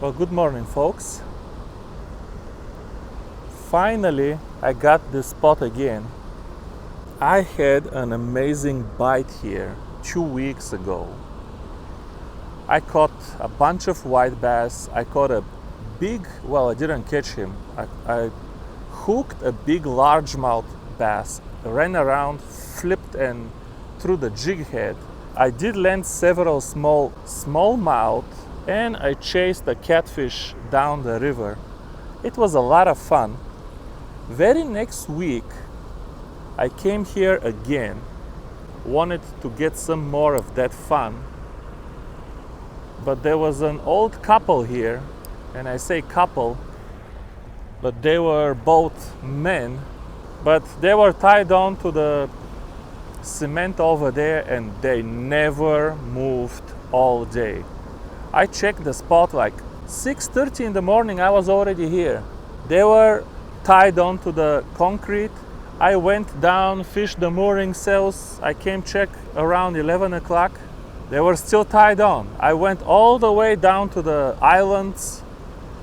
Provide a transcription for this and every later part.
Well, good morning, folks. Finally, I got this spot again. I had an amazing bite here 2 weeks ago. I caught a bunch of white bass. I caught a big, well, I didn't catch him. I hooked a big largemouth bass, ran around, flipped and threw the jig head. I did land several smallmouth, and I chased a catfish down the river. It was a lot of fun. Very next week, I came here again, wanted to get some more of that fun, but there was an old couple here, and I say couple, but they were both men, but they were tied on to the cement over there and they never moved all day. I checked the spot like 6:30 in the morning. I was already here. They were tied onto the concrete. I went down, fished the mooring sails. I came check around 11 o'clock. They were still tied on. I went all the way down to the islands,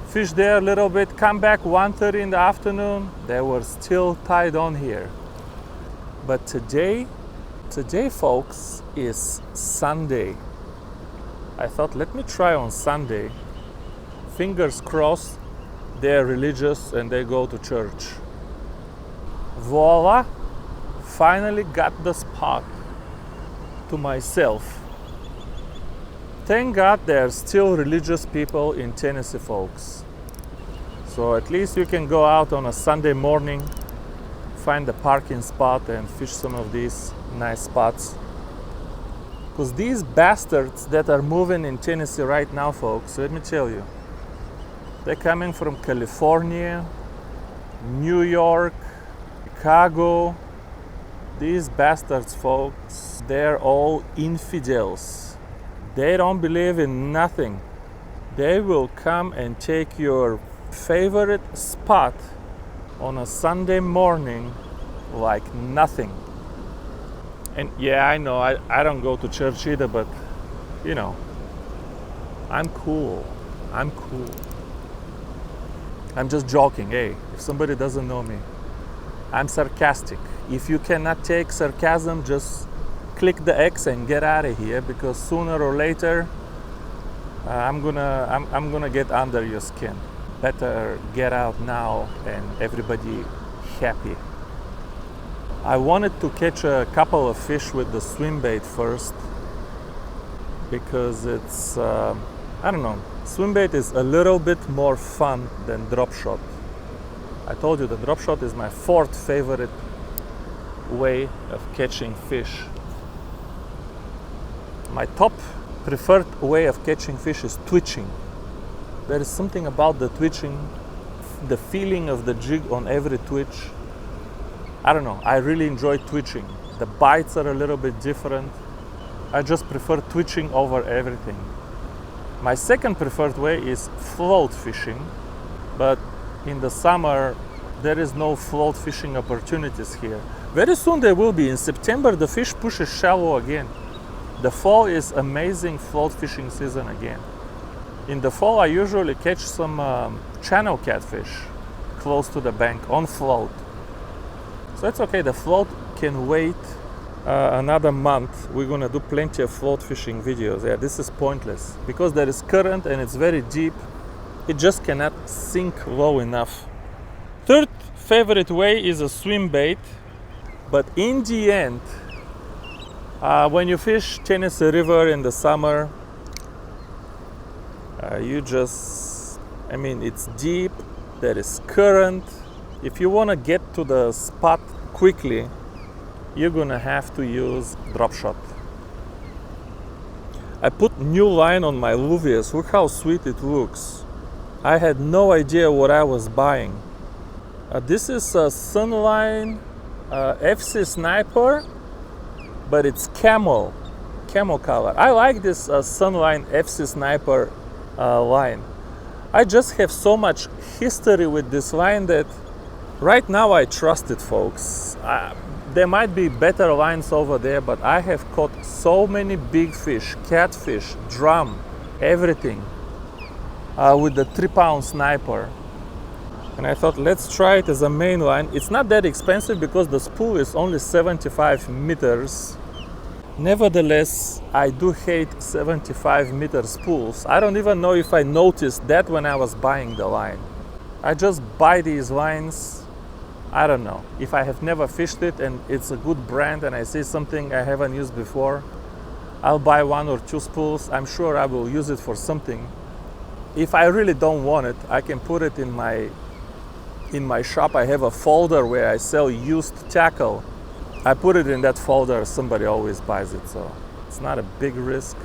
fished there a little bit, come back 1:30 in the afternoon. They were still tied on here. But today folks, is Sunday. I thought, let me try on Sunday. Fingers crossed, they're religious and they go to church. Voila! Finally got the spot to myself. Thank God there's still religious people in Tennessee, folks. So at least you can go out on a Sunday morning, find a parking spot and fish some of these nice spots. Because these bastards that are moving in Tennessee right now, folks, let me tell you, they're coming from California, New York, Chicago. These bastards, folks, they're all infidels. They don't believe in nothing. They will come and take your favorite spot on a Sunday morning like nothing. And yeah, I know, I don't go to church either, but you know, I'm cool. I'm just joking. Hey, if somebody doesn't know me, I'm sarcastic. If you cannot take sarcasm, just click the X and get out of here, because sooner or later I'm gonna get under your skin. Better get out now and everybody happy. I wanted to catch a couple of fish with the swim bait first, because it's I don't know, swim bait is a little bit more fun than drop shot. I told you the drop shot is my fourth favorite way of catching fish. My top preferred way of catching fish is twitching. There is something about the twitching, the feeling of the jig on every twitch. I don't know, I really enjoy twitching. The bites are a little bit different. I just prefer twitching over everything. My second preferred way is float fishing, but in the summer there is no float fishing opportunities here. Very soon there will be. In September the fish pushes shallow again. The fall is amazing float fishing season again. In the fall I usually catch some channel catfish close to the bank on float. So it's okay, the float can wait another month. We're gonna do plenty of float fishing videos. Yeah, this is pointless because there is current and it's very deep. It just cannot sink low enough. Third favorite way is a swim bait, but in the end, when you fish Tennessee River in the summer, it's deep, there is current. If you want to get to the spot quickly, you're gonna have to use drop shot. I put new line on my Luvias. Look how sweet it looks. I had no idea what I was buying. This is a Sunline FC Sniper, but it's camel color. I like this Sunline FC Sniper line. I just have so much history with this line that right now I trust it, folks. There might be better lines over there, but I have caught so many big fish, catfish, drum, everything. with the 3-pound sniper. And I thought, let's try it as a main line. It's not that expensive because the spool is only 75 meters. Nevertheless, I do hate 75 meter spools. I don't even know if I noticed that when I was buying the line. I just buy these lines, I don't know. If I have never fished it and it's a good brand and I see something I haven't used before, I'll buy 1 or 2 spools. I'm sure I will use it for something. If I really don't want it, I can put it in my shop. I have a folder where I sell used tackle. I put it in that folder. Somebody always buys it, so it's not a big risk.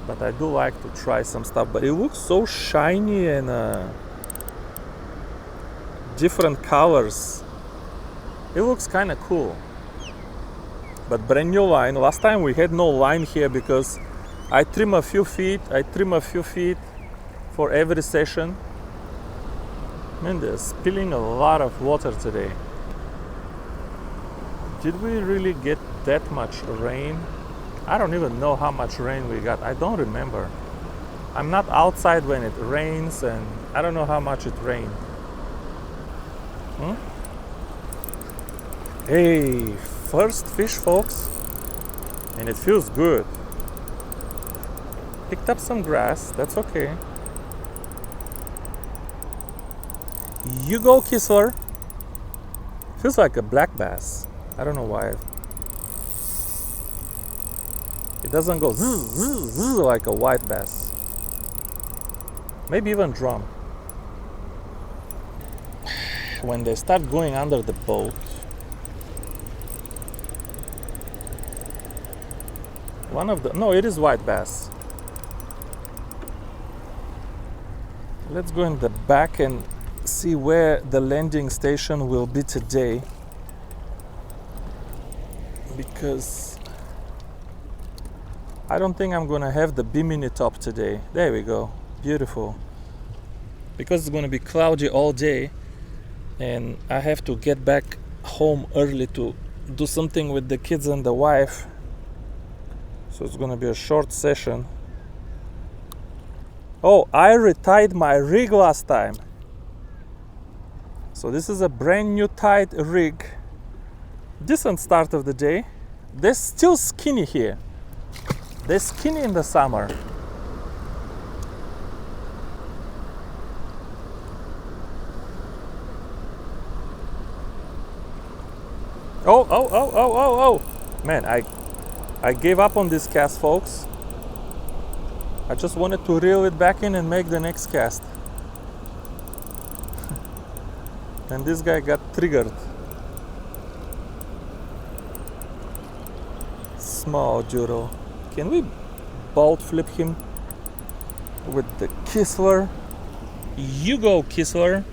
But I do like to try some stuff. But it looks so shiny and different colors. It looks kind of cool. But brand new line. Last time we had no line here because I trim a few feet. For every session. Man, they're spilling a lot of water today. Did we really get that much rain? I don't even know how much rain we got. I don't remember. I'm not outside when it rains and I don't know how much it rained. Hey, first fish, folks. And it feels good. Picked up some grass, that's okay. You go, Kissler. Feels like a black bass. I don't know why. It doesn't go zzz, zzz, zzz like a white bass. Maybe even drum. When they start going under the boat, no, it is white bass. Let's go in the back and see where the landing station will be today, because I don't think I'm gonna have the bimini top today. There we go, beautiful. Because it's gonna be cloudy all day and I have to get back home early to do something with the kids and the wife, so it's gonna be a short session. Oh, I retied my rig last time. So this is a brand new tied rig. Decent start of the day. They're still skinny here. They're skinny in the summer. Oh. Man, I gave up on this cast, folks. I just wanted to reel it back in and make the next cast. And this guy got triggered. Small Juro. Can we bolt flip him with the Kissler? You go, Kissler.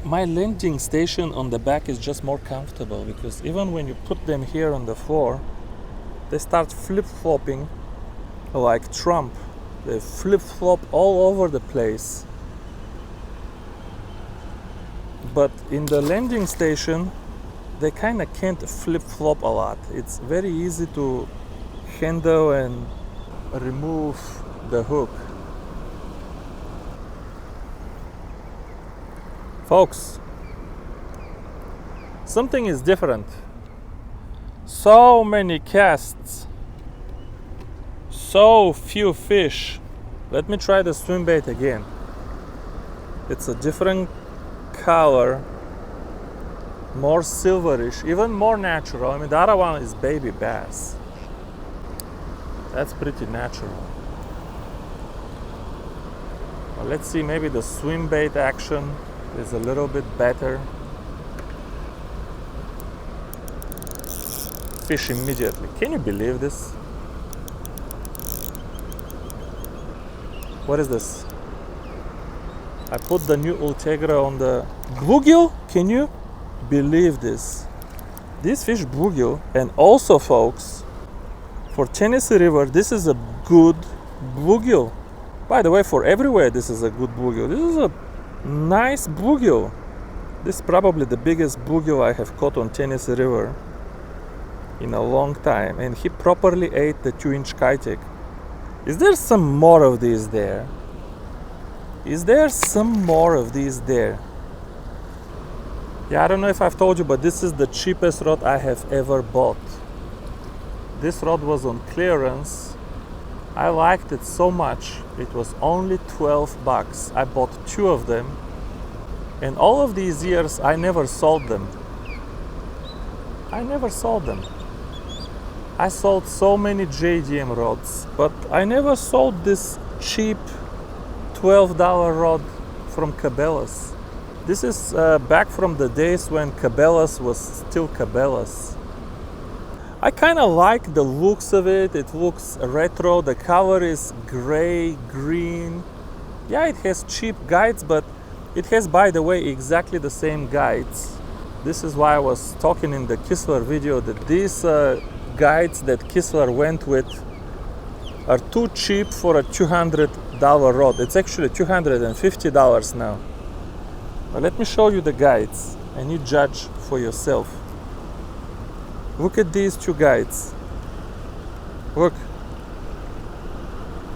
My landing station on the back is just more comfortable because even when you put them here on the floor, they start flip-flopping like Trump. They flip-flop all over the place. But in the landing station, they kind of can't flip-flop a lot. It's very easy to handle and remove the hook. Folks, something is different. So many casts, so few fish. Let me try the swim bait again. It's a different color, more silverish, even more natural. I mean, the other one is baby bass. That's pretty natural. Well, let's see, maybe the swim bait action is a little bit better. Fish immediately. Can you believe this? What is this? I put the new Ultegra on the bluegill. Can you believe this? This fish bluegill, and also, folks, for Tennessee River, this is a good bluegill. By the way, for everywhere, this is a good bluegill. This is a nice bluegill. This is probably the biggest bluegill I have caught on Tennessee River in a long time, and he properly ate the 2-inch Kaitek. Is there some more of these there? Is there some more of these there? Yeah, I don't know if I've told you, but this is the cheapest rod I have ever bought. This rod was on clearance. I liked it so much. It was only 12 bucks. I bought 2 of them. And all of these years, I never sold them. I never sold them. I sold so many JDM rods, but I never sold this cheap $12 rod from Cabela's. This is back from the days when Cabela's was still Cabela's. I kind of like the looks of it. It looks retro. The color is gray, green. Yeah, it has cheap guides, but it has, by the way, exactly the same guides. This is why I was talking in the Kistler video that these guides that Kistler went with are too cheap for a $200 rod. It's actually $250 now. But let me show you the guides and you judge for yourself. Look at these 2 guides. Look.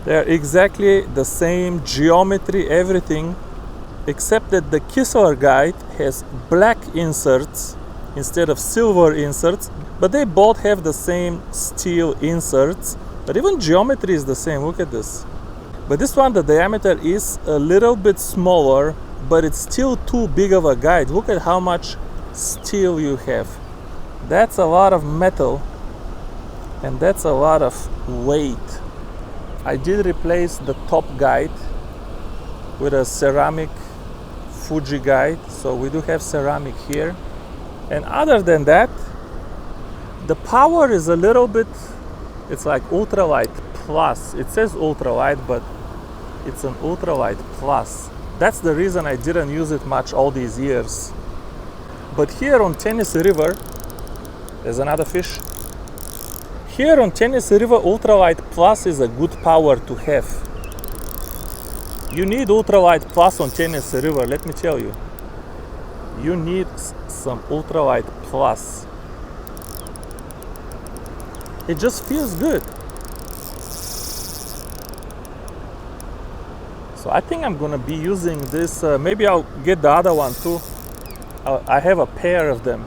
They're exactly the same geometry, everything, except that the Kistler guide has black inserts instead of silver inserts, but they both have the same steel inserts, but even geometry is the same. Look at this. But this one, the diameter is a little bit smaller, but it's still too big of a guide. Look at how much steel you have. That's a lot of metal, and that's a lot of weight. I did replace the top guide with a ceramic Fuji guide, so we do have ceramic here. And other than that, the power is a little bit, it's like ultralight plus. It says ultralight, but it's an ultralight plus. That's the reason I didn't use it much all these years. But here on Tennessee River, there's another fish. Here on Tennessee River, ultralight plus is a good power to have. You need ultralight plus on Tennessee River, let me tell you. You need some ultralight plus. It just feels good. So I think I'm gonna be using this. Maybe I'll get the other one too. I have a pair of them.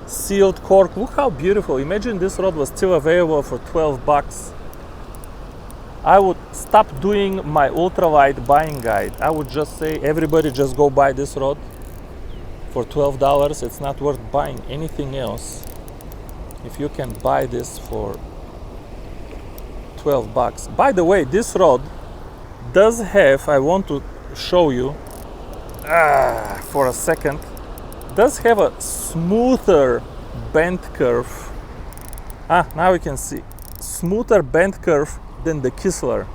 Sealed cork. Look how beautiful. Imagine this rod was still available for 12 bucks. I would stop doing my ultralight buying guide. I would just say, everybody just go buy this rod for $12. It's not worth buying anything else. If you can buy this for 12 bucks. By the way, this rod does have, I want to show you for a second, does have a smoother bend curve. Now we can see. Smoother bend curve than the Kistler.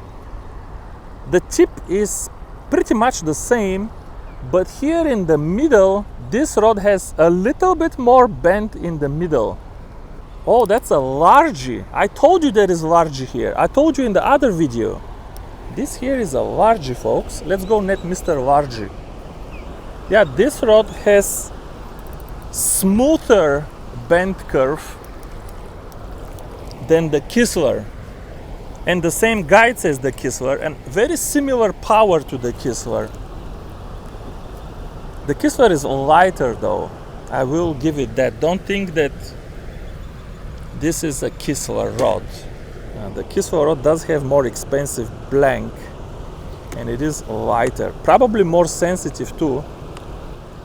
The tip is pretty much the same, but here in the middle, this rod has a little bit more bend in the middle. Oh, that's a largie. I told you there is largie here. I told you in the other video. This here is a largie, folks. Let's go net Mr. Largie. Yeah, this rod has smoother bend curve than the Kistler, and the same guides as the Kistler, and very similar power to the Kistler. The Kistler is lighter though. I will give it that. Don't think that this is a Kistler rod. The Kistler rod does have more expensive blank, and it is lighter, probably more sensitive too.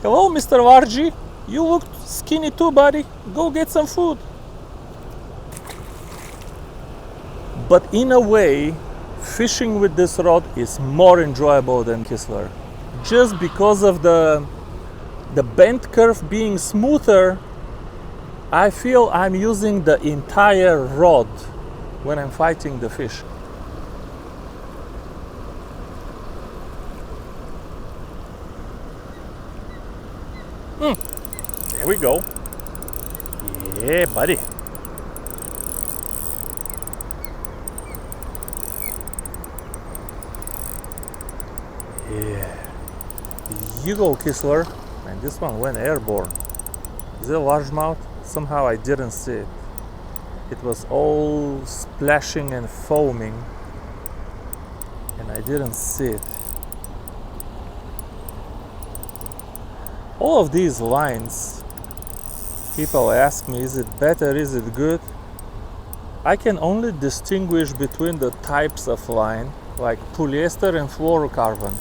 Hello, Mr. Largie. You look skinny too, buddy. Go get some food. But in a way, fishing with this rod is more enjoyable than Kistler. Just because of the bend curve being smoother, I feel I'm using the entire rod when I'm fighting the fish. There we go. Yeah, buddy. Yeah. You go, Kistler. And this one went airborne. Is it a largemouth? Somehow I didn't see it. It was all splashing and foaming. I didn't see it. All of these lines, people ask me, is it better, is it good? I can only distinguish between the types of line, like polyester and fluorocarbon.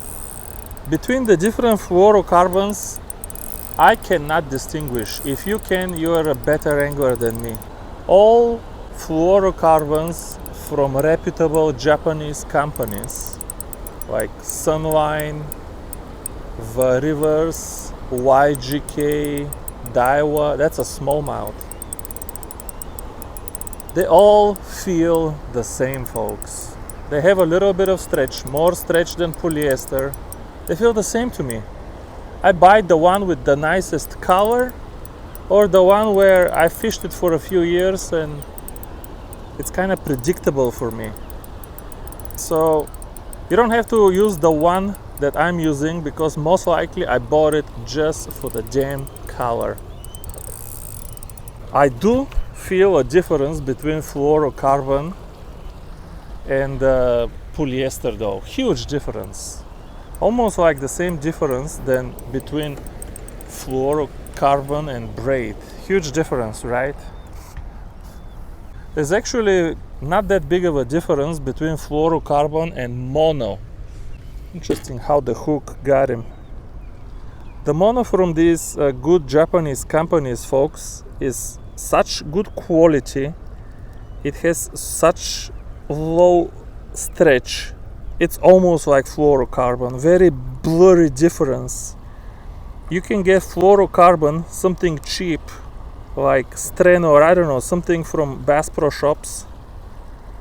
Between the different fluorocarbons, I cannot distinguish. If you can, you are a better angler than me. All fluorocarbons from reputable Japanese companies, like Sunline, The Rivers, YGK, Daiwa, that's a smallmouth. They all feel the same, folks. They have a little bit of stretch, more stretch than polyester. They feel the same to me. I buy the one with the nicest color or the one where I fished it for a few years and it's kind of predictable for me. So you don't have to use the one that I'm using because most likely I bought it just for the damn color. I do feel a difference between fluorocarbon and polyester though, huge difference. Almost like the same difference than between fluorocarbon and braid. Huge difference, right? There's actually not that big of a difference between fluorocarbon and mono. Interesting how the hook got him. The mono from these good Japanese companies, folks, is such good quality. It has such low stretch. It's almost like fluorocarbon, very blurry difference. You can get fluorocarbon, something cheap, like Stren or I don't know, something from Bass Pro Shops.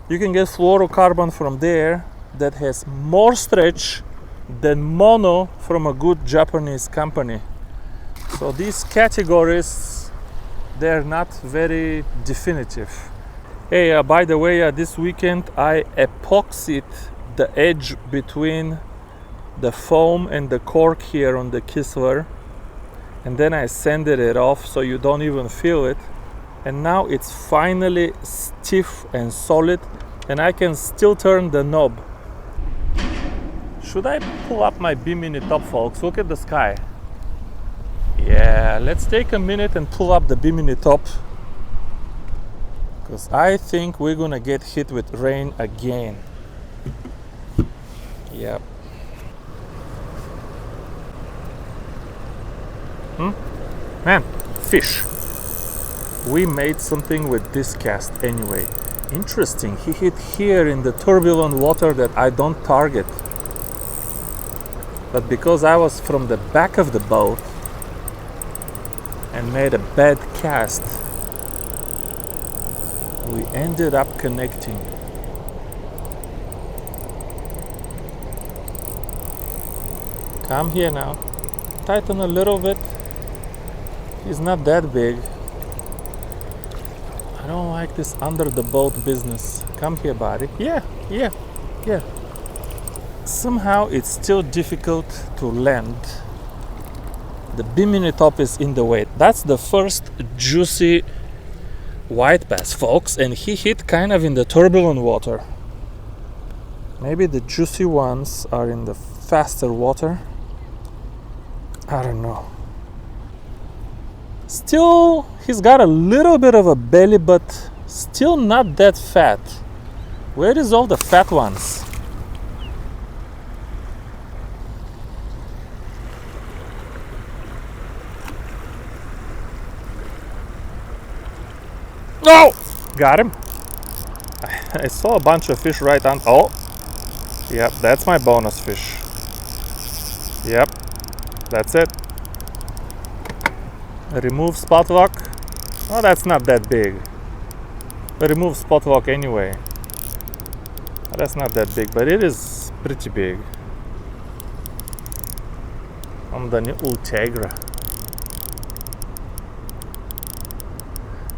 You can get fluorocarbon from there that has more stretch than mono from a good Japanese company. So these categories, they're not very definitive. Hey, by the way, this weekend I epoxied the edge between the foam and the cork here on the Kistler, and then I sanded it off so you don't even feel it, and now it's finally stiff and solid and I can still turn the knob. Should I pull up my Bimini top, folks? Look at the sky. Yeah, let's take a minute and pull up the Bimini top, because I think we're gonna get hit with rain again. Yep. Man, fish. We made something with this cast anyway. Interesting, he hit here in the turbulent water that I don't target. But because I was from the back of the boat and made a bad cast, we ended up connecting. Come here now. Tighten a little bit. He's not that big. I don't like this under the boat business. Come here, buddy. Yeah. Somehow it's still difficult to land. The Bimini top is in the way. That's the first juicy white bass, folks, and he hit kind of in the turbulent water. Maybe the juicy ones are in the faster water. I don't know. Still, he's got a little bit of a belly, but still not that fat. Where is all the fat ones? No! Got him. I saw a bunch of fish right on. Oh, yep, that's my bonus fish. Yep, that's it. Remove spot lock. Oh, that's not that big. Remove spot lock anyway. That's not that big, but it is pretty big. On the new Ultegra.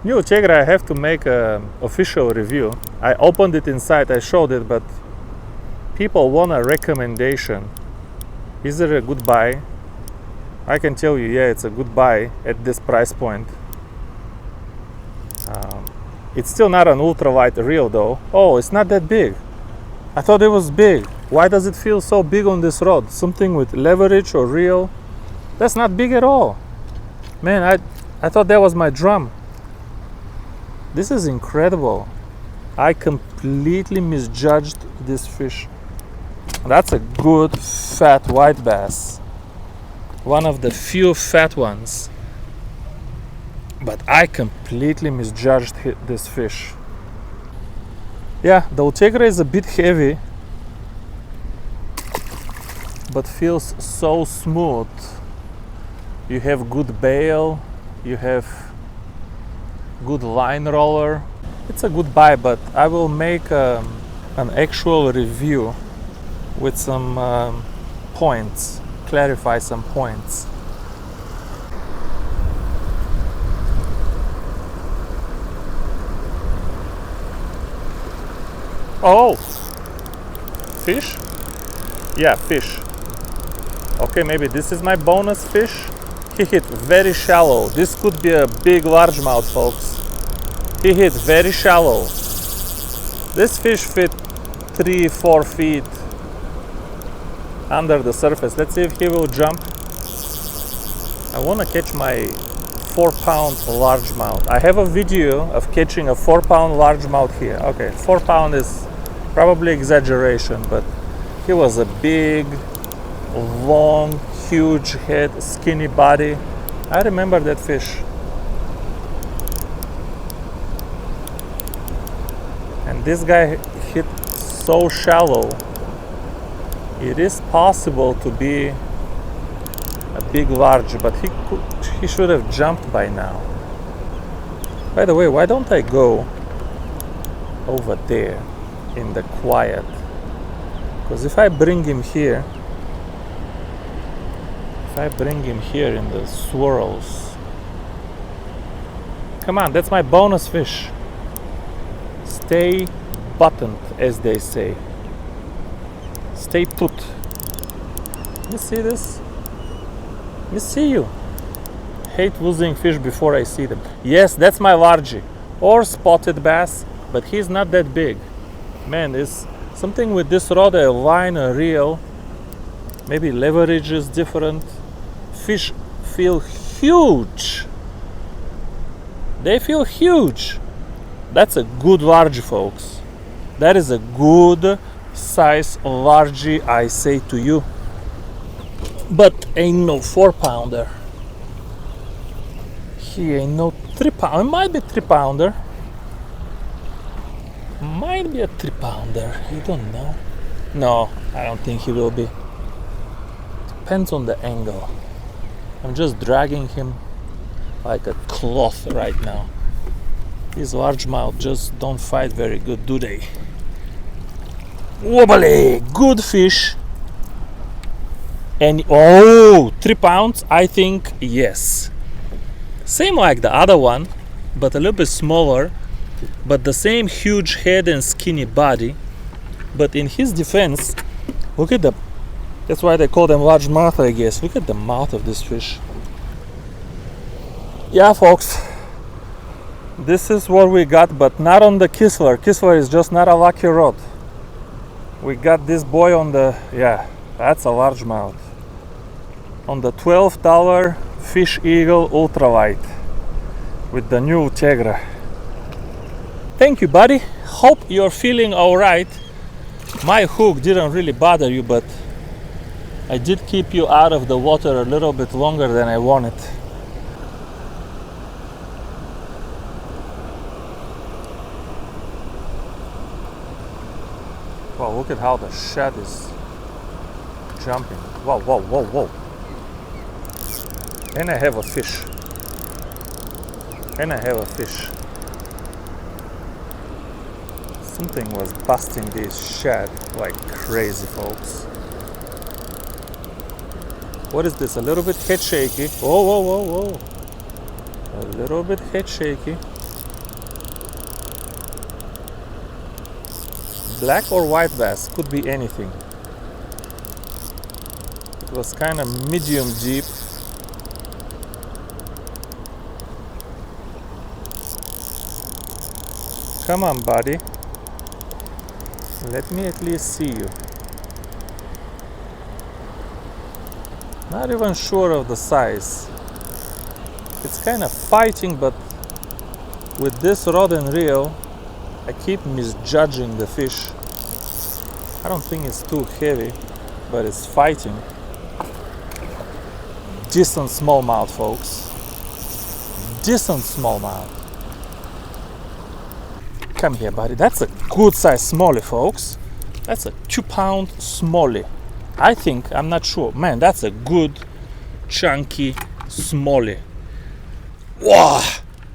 New Ultegra, I have to make an official review. I opened it inside, I showed it, but people want a recommendation. Is it a good buy? I can tell you, yeah, it's a good buy at this price point. It's still not an ultralight reel though. Oh, it's not that big. I thought it was big. Why does it feel so big on this rod? Something with leverage or reel? That's not big at all. Man, I thought that was my drum. This is incredible. I completely misjudged this fish. That's a good fat white bass. One of the few fat ones. But I completely misjudged this fish. Yeah, the Ultegra is a bit heavy, but feels so smooth. You have good bail, you have good line roller. It's a good buy, but I will make an actual review with some points, clarify some points. Oh, fish? Yeah, fish. Okay, maybe this is my bonus fish. He hit very shallow. This could be a big largemouth, folks. He hit very shallow. This fish fit 3-4 feet under the surface. Let's see if he will jump. I want to catch my 4-pound largemouth. I have a video of catching a 4-pound largemouth here. Okay, 4 pound is probably exaggeration, but he was a big, long, huge head, skinny body. I remember that fish. And this guy hit so shallow. It is possible to be a big large, but he should have jumped by now. By the way, why don't I go over there in the quiet? Because if I bring him here, in the swirls, come on, that's my bonus fish. Stay buttoned, as they say. Stay put. You see this? You see you. Hate losing fish before I see them. Yes, that's my largie or spotted bass, but he's not that big. Man, it's something with this rod, a line, a reel. Maybe leverage is different. Fish feel huge. They feel huge. That's a good largie, folks. That is a good size largie, I say to you. But ain't no 4-pounder. He ain't no 3-pounder. It might be 3-pounder. Might be a 3-pounder. You don't know. No, I don't think he will be. Depends on the angle. I'm just dragging him like a cloth right now. These largemouth just don't fight very good, do they? Wobbly! Good fish. And 3 pounds? I think yes. Same like the other one, but a little bit smaller, but the same huge head and skinny body. But in his defense, look at that's why they call them largemouth, I guess. Look at the mouth of this fish. Yeah, folks, this is what we got, but not on the Kistler. Kistler is just not a lucky rod. We got this boy on the, yeah, that's a largemouth. On the $12 Fish Eagle Ultralight with the new Ultegra. Thank you, buddy. Hope you're feeling alright. My hook didn't really bother you, but I did keep you out of the water a little bit longer than I wanted. Wow, look at how the shad is jumping. Whoa, whoa, whoa, whoa. And I have a fish. Something was busting this shad like crazy, folks. What is this? A little bit head shaky. Whoa, whoa, whoa, whoa. A little bit head shaky. Black or white bass, could be anything. It was kind of medium deep. Come on, buddy. Let me at least see you. Not even sure of the size. It's kind of fighting, but with this rod and reel, I keep misjudging the fish. I don't think it's too heavy, but it's fighting. Decent smallmouth, folks. Decent smallmouth. Come here, buddy. That's a good size smallie, folks. That's a 2-pound smallie. I think, I'm not sure. Man, that's a good chunky smallie. Wow,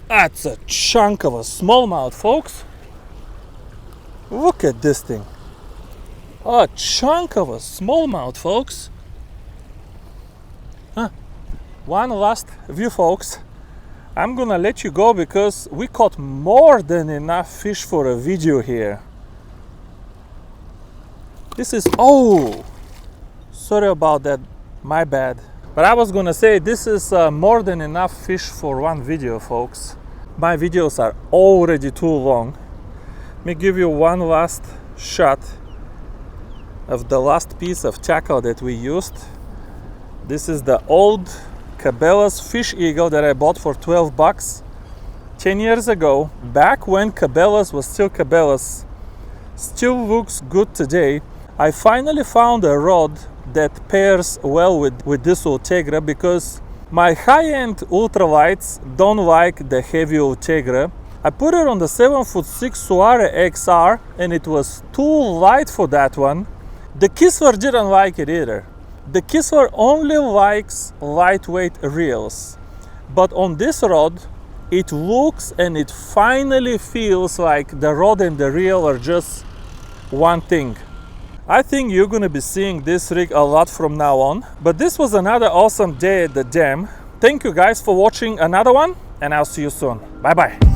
that's a chunk of a smallmouth, folks. Look at this thing. A chunk of a smallmouth, folks. One last view, folks. I'm gonna let you go because we caught more than enough fish for a video here. This is, oh, sorry about that, my bad. But I was gonna say this is more than enough fish for one video, folks. My videos are already too long. Let me give you one last shot of the last piece of tackle that we used. This is the old Cabela's Fish Eagle that I bought for 12 bucks 10 years ago, back when Cabela's was still Cabela's. Still looks good today. I finally found a rod that pairs well with this Ultegra because my high-end ultralights don't like the heavy Ultegra. I put it on the 7'6" Suare XR and it was too light for that one. The Kiswer didn't like it either. The Kiswer only likes lightweight reels, but on this rod it looks and it finally feels like the rod and the reel are just one thing. I think you're gonna be seeing this rig a lot from now on, but this was another awesome day at the dam. Thank you guys for watching another one, and I'll see you soon. Bye bye.